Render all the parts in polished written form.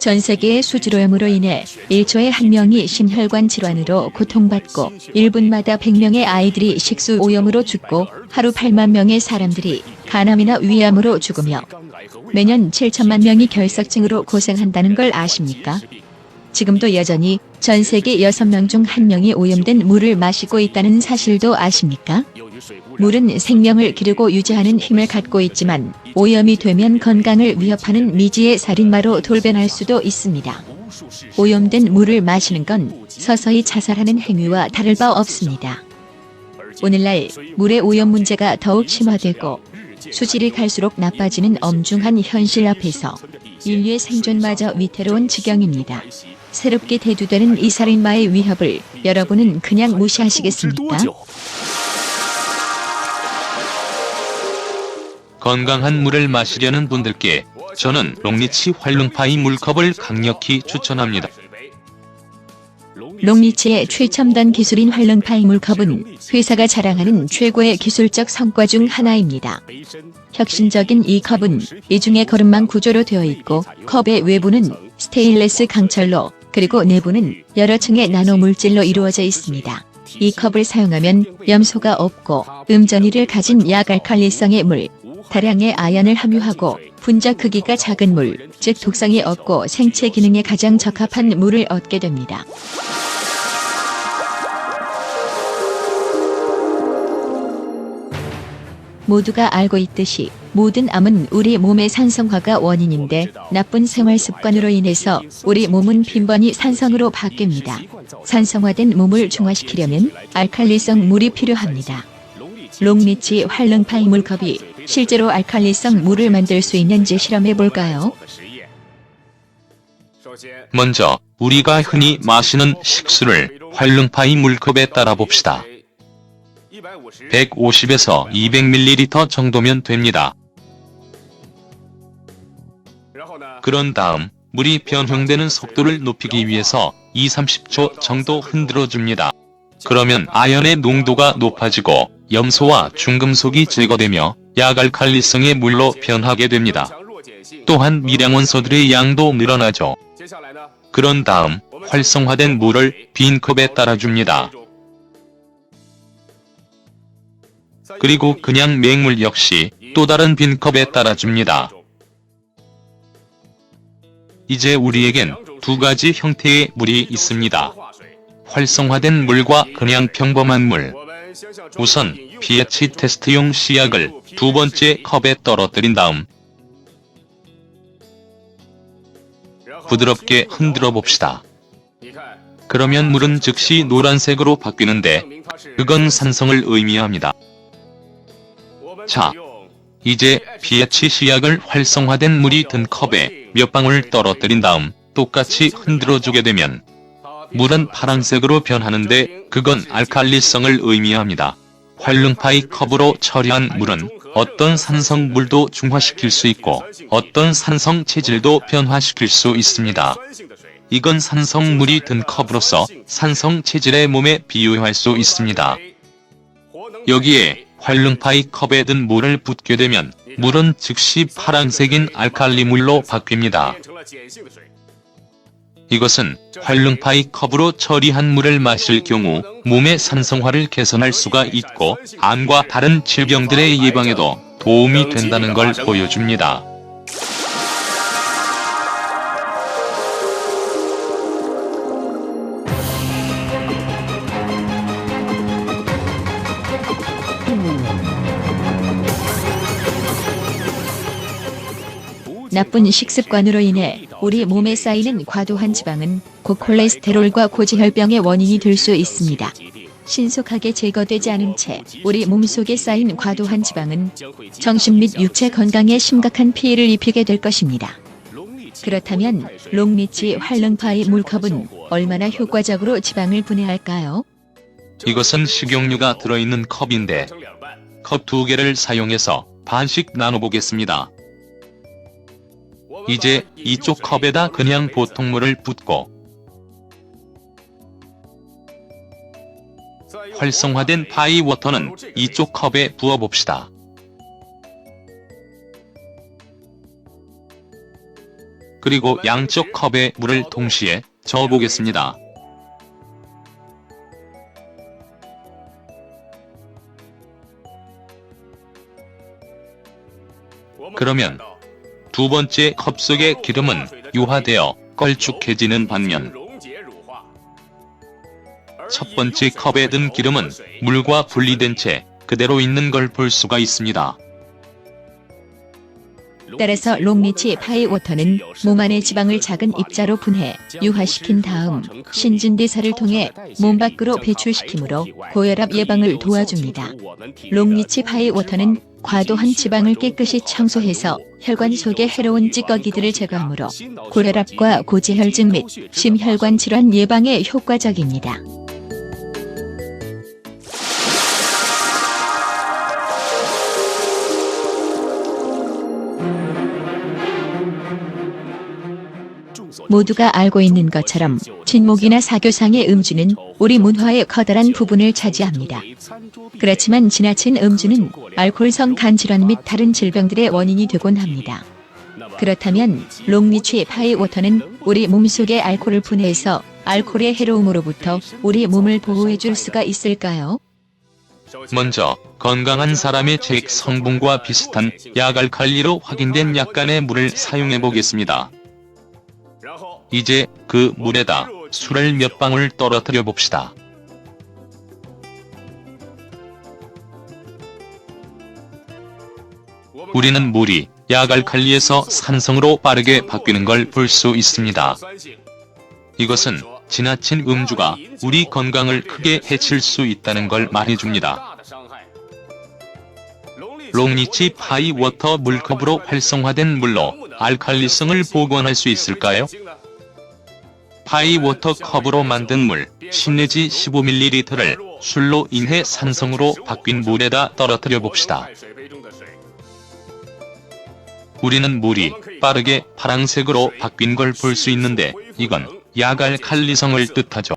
전 세계의 수질오염으로 인해 1초에 1명이 심혈관 질환으로 고통받고 1분마다 100명의 아이들이 식수 오염으로 죽고 하루 8만 명의 사람들이 간암이나 위암으로 죽으며 매년 7천만 명이 결석증으로 고생한다는 걸 아십니까? 지금도 여전히 전 세계 6명 중 1명이 오염된 물을 마시고 있다는 사실도 아십니까? 물은 생명을 기르고 유지하는 힘을 갖고 있지만 오염이 되면 건강을 위협하는 미지의 살인마로 돌변할 수도 있습니다. 오염된 물을 마시는 건 서서히 자살하는 행위와 다를 바 없습니다. 오늘날 물의 오염 문제가 더욱 심화되고 수질이 갈수록 나빠지는 엄중한 현실 앞에서 인류의 생존마저 위태로운 지경입니다. 새롭게 대두되는 이 살인마의 위협을 여러분은 그냥 무시하시겠습니까? 건강한 물을 마시려는 분들께 저는 롱리치 활룽파이 물컵을 강력히 추천합니다. 롱리치의 최첨단 기술인 활룽파이 물컵은 회사가 자랑하는 최고의 기술적 성과 중 하나입니다. 혁신적인 이 컵은 이중의 거름망 구조로 되어 있고 컵의 외부는 스테인리스 강철로 그리고 내부는 여러 층의 나노 물질로 이루어져 있습니다. 이 컵을 사용하면 염소가 없고 음전이를 가진 약알칼리성의 물, 다량의 아연을 함유하고 분자 크기가 작은 물, 즉 독성이 없고 생체 기능에 가장 적합한 물을 얻게 됩니다. 모두가 알고 있듯이 모든 암은 우리 몸의 산성화가 원인인데 나쁜 생활 습관으로 인해서 우리 몸은 빈번히 산성으로 바뀝니다. 산성화된 몸을 중화시키려면 알칼리성 물이 필요합니다. 롱리치 활룽파이 물컵이 실제로 알칼리성 물을 만들 수 있는지 실험해볼까요? 먼저 우리가 흔히 마시는 식수를 활룽파이 물컵에 따라 봅시다. 150에서 200ml 정도면 됩니다. 그런 다음 물이 변형되는 속도를 높이기 위해서 2~30초 정도 흔들어줍니다. 그러면 아연의 농도가 높아지고 염소와 중금속이 제거되며 약알칼리성의 물로 변하게 됩니다. 또한 미량원소들의 양도 늘어나죠. 그런 다음 활성화된 물을 빈 컵에 따라줍니다. 그리고 그냥 맹물 역시 또 다른 빈 컵에 따라줍니다. 이제 우리에겐 두 가지 형태의 물이 있습니다. 활성화된 물과 그냥 평범한 물. 우선 pH 테스트용 시약을 두 번째 컵에 떨어뜨린 다음 부드럽게 흔들어 봅시다. 그러면 물은 즉시 노란색으로 바뀌는데 그건 산성을 의미합니다. 자, 이제 pH 시약을 활성화된 물이 든 컵에 몇 방울 떨어뜨린 다음 똑같이 흔들어주게 되면 물은 파란색으로 변하는데 그건 알칼리성을 의미합니다. 활룽파이 컵으로 처리한 물은 어떤 산성 물도 중화시킬 수 있고 어떤 산성 체질도 변화시킬 수 있습니다. 이건 산성 물이 든 컵으로서 산성 체질의 몸에 비유할 수 있습니다. 여기에 활룽파이 컵에 든 물을 붓게 되면 물은 즉시 파란색인 알칼리 물로 바뀝니다. 이것은 활룽파이 컵으로 처리한 물을 마실 경우 몸의 산성화를 개선할 수가 있고 암과 다른 질병들의 예방에도 도움이 된다는 걸 보여줍니다. 나쁜 식습관으로 인해 우리 몸에 쌓이는 과도한 지방은 고콜레스테롤과 고지혈병의 원인이 될 수 있습니다. 신속하게 제거되지 않은 채 우리 몸속에 쌓인 과도한 지방은 정신 및 육체 건강에 심각한 피해를 입히게 될 것입니다. 그렇다면 롱리치 활룽파이 물컵은 얼마나 효과적으로 지방을 분해할까요? 이것은 식용유가 들어있는 컵인데 컵 2개를 사용해서 반씩 나눠보겠습니다. 이제 이쪽 컵에다 그냥 보통 물을 붓고 활성화된 파이워터는 이쪽 컵에 부어봅시다. 그리고 양쪽 컵에 물을 동시에 저어보겠습니다. 그러면 두 번째 컵 속의 기름은 유화되어 걸쭉해지는 반면 첫 번째 컵에 든 기름은 물과 분리된 채 그대로 있는 걸 볼 수가 있습니다. 따라서 롱리치 파이워터는 몸 안의 지방을 작은 입자로 분해, 유화시킨 다음 신진대사를 통해 몸 밖으로 배출시키므로 고혈압 예방을 도와줍니다. 롱리치 파이워터는 과도한 지방을 깨끗이 청소해서 혈관 속의 해로운 찌꺼기들을 제거하므로 고혈압과 고지혈증 및 심혈관 질환 예방에 효과적입니다. 모두가 알고 있는 것처럼 진목이나 사교상의 음주는 우리 문화의 커다란 부분을 차지합니다. 그렇지만 지나친 음주는 알코올성 간질환 및 다른 질병들의 원인이 되곤 합니다. 그렇다면 롱리치 파이워터는 우리 몸속에 알코올을 분해해서 알코올의 해로움으로부터 우리 몸을 보호해줄 수가 있을까요? 먼저 건강한 사람의 체액 성분과 비슷한 약알칼리로 확인된 약간의 물을 사용해 보겠습니다. 이제 그 물에다 술을 몇 방울 떨어뜨려 봅시다. 우리는 물이 약알칼리에서 산성으로 빠르게 바뀌는 걸 볼 수 있습니다. 이것은 지나친 음주가 우리 건강을 크게 해칠 수 있다는 걸 말해줍니다. 롱리치 파이워터 물컵으로 활성화된 물로 알칼리성을 복원할 수 있을까요? 파이워터 컵으로 만든 물 10 내지 15ml를 술로 인해 산성으로 바뀐 물에다 떨어뜨려 봅시다. 우리는 물이 빠르게 파랑색으로 바뀐 걸 볼 수 있는데 이건 약알칼리성을 뜻하죠.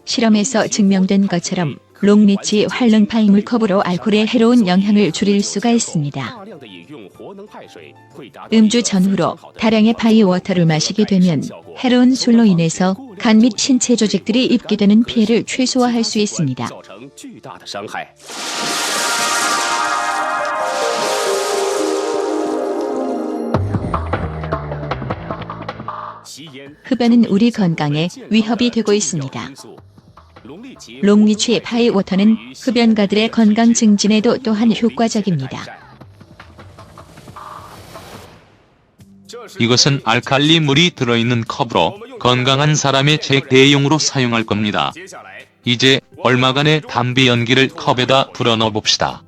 실험에서 증명된 것처럼 롱리치 활릉파이 물컵으로 알코올의 해로운 영향을 줄일 수가 있습니다. 음주 전후로 다량의 파이워터를 마시게 되면 해로운 술로 인해서 간 및 신체 조직들이 입게 되는 피해를 최소화할 수 있습니다. 흡연은 우리 건강에 위협이 되고 있습니다. 롱리치 파이워터는 흡연가들의 건강 증진에도 또한 효과적입니다. 이것은 알칼리 물이 들어있는 컵으로 건강한 사람의 체액 대용으로 사용할 겁니다. 이제 얼마간의 담배 연기를 컵에다 불어넣어 봅시다.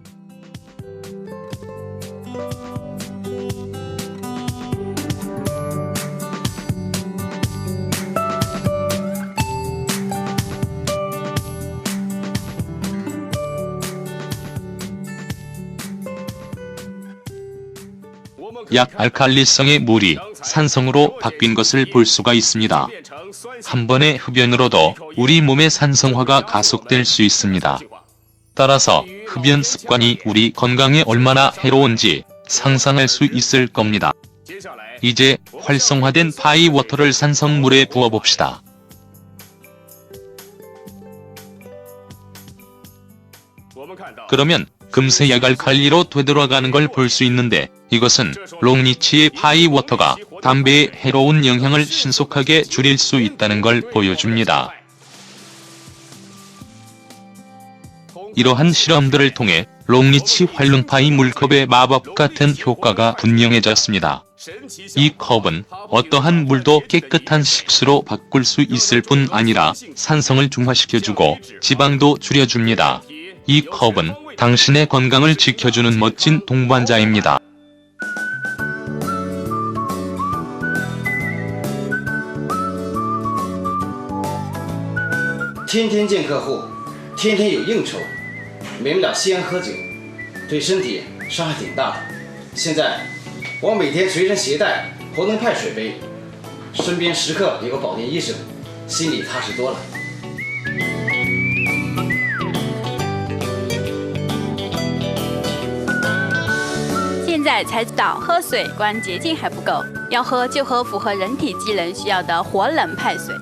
약알칼리성의 물이 산성으로 바뀐 것을 볼 수가 있습니다. 한 번의 흡연으로도 우리 몸의 산성화가 가속될 수 있습니다. 따라서 흡연 습관이 우리 건강에 얼마나 해로운지 상상할 수 있을 겁니다. 이제 활성화된 파이워터를 산성물에 부어봅시다. 그러면 금세 약알칼리로 되돌아가는 걸 볼 수 있는데 이것은 롱리치의 파이워터가 담배의 해로운 영향을 신속하게 줄일 수 있다는 걸 보여줍니다. 이러한 실험들을 통해 롱리치 활릉파이 물컵의 마법 같은 효과가 분명해졌습니다. 이 컵은 어떠한 물도 깨끗한 식수로 바꿀 수 있을 뿐 아니라 산성을 중화시켜주고 지방도 줄여줍니다. 이 컵은 당신의 건강을 지켜주는 멋진 동반자입니다. 天天见客户，天天有应酬，免不了吸烟喝酒，对身体伤害挺大的。现在我每天随身携带活能派水杯，身边时刻有个保健医生，心里踏实多了。现现在才知道喝水光洁净还不够，要喝就喝符合人体机能需要的活冷派水。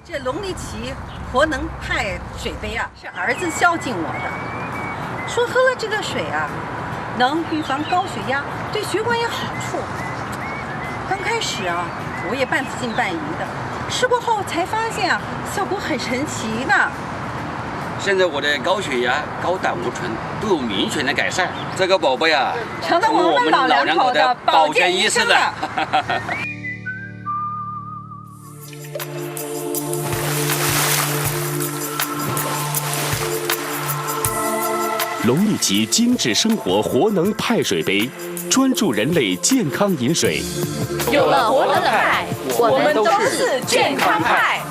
这龙力奇活能派水杯啊，是儿子孝敬我的，说喝了这个水啊，能预防高血压，对血管有好处。刚开始啊，我也半信半疑的，试过后才发现啊，效果很神奇呢。现在我的高血压、高胆固醇都有明显的改善，这个宝贝啊，成了我们老两口的保健医生了。龙力奇精致生活活能派水杯，专注人类健康饮水。有了活冷派，我们都是健康派。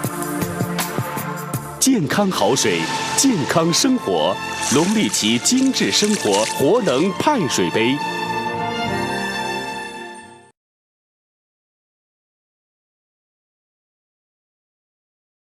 健康好水，健康生活。龙力奇精致生活活能派水杯。